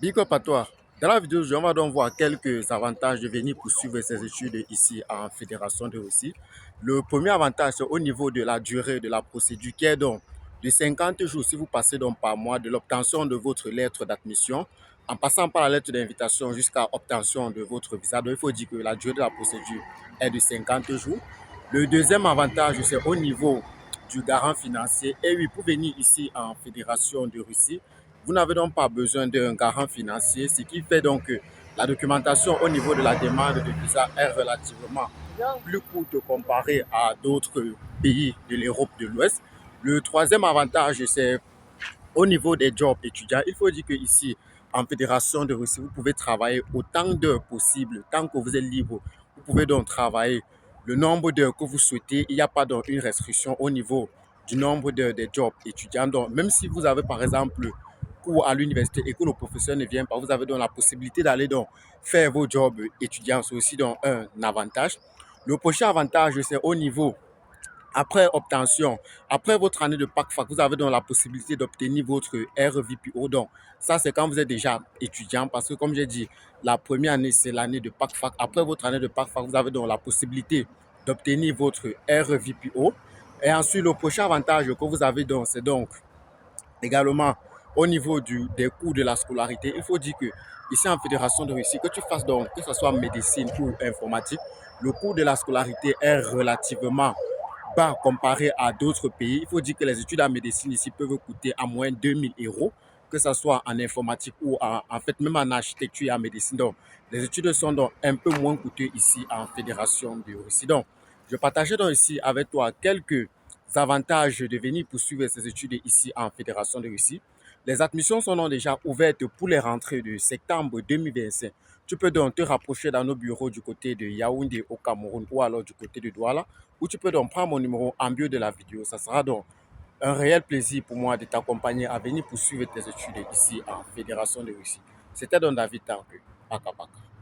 Big up à toi. Dans la vidéo, on va donc voir quelques avantages de venir poursuivre ses études ici en Fédération de Russie. Le premier avantage, c'est au niveau de la durée de la procédure qui est donc de 50 jours si vous passez donc par mois de l'obtention de votre lettre d'admission en passant par la lettre d'invitation jusqu'à obtention de votre visa. Donc, il faut dire que la durée de la procédure est de 50 jours. Le deuxième avantage, c'est au niveau du garant financier. Et oui, pour venir ici en Fédération de Russie, vous n'avez donc pas besoin d'un garant financier, ce qui fait donc que la documentation au niveau de la demande de visa est relativement plus courte comparée à d'autres pays de l'Europe de l'Ouest. Le troisième avantage, c'est au niveau des jobs étudiants. Il faut dire qu'ici, en Fédération de Russie, vous pouvez travailler autant d'heures possible, tant que vous êtes libre. Vous pouvez donc travailler le nombre d'heures que vous souhaitez. Il n'y a pas donc une restriction au niveau du nombre d'heures des jobs étudiants. Donc, même si vous avez par exemple cours à l'université et que le professeur ne vient pas, vous avez donc la possibilité d'aller donc faire vos jobs étudiants. C'est aussi donc un avantage. Le prochain avantage, c'est au niveau après obtention, après votre année de PAC-FAC, vous avez donc la possibilité d'obtenir votre RVPO. Donc, ça, c'est quand vous êtes déjà étudiant parce que, comme j'ai dit, la première année, c'est l'année de PAC-FAC. Après votre année de PAC-FAC, vous avez donc la possibilité d'obtenir votre RVPO. Et ensuite, le prochain avantage que vous avez donc, c'est donc également au niveau des cours de la scolarité. Il faut dire que ici en Fédération de Russie, que tu fasses donc, que ce soit médecine ou informatique, le coût de la scolarité est relativement bas comparé à d'autres pays. Il faut dire que les études en médecine ici peuvent coûter à moins de 2000 euros, que ce soit en informatique ou en fait même en architecture et en médecine. Donc, les études sont donc un peu moins coûteuses ici en Fédération de Russie. Donc, je partageais donc ici avec toi quelques avantages de venir poursuivre ses études ici en Fédération de Russie. Les admissions sont donc déjà ouvertes pour les rentrées de septembre 2025. Tu peux donc te rapprocher dans nos bureaux du côté de Yaoundé au Cameroun ou alors du côté de Douala, où tu peux donc prendre mon numéro en bio de la vidéo. Ça sera donc un réel plaisir pour moi de t'accompagner à venir poursuivre tes études ici en Fédération de Russie. C'était donc David Tanque. Paka paka.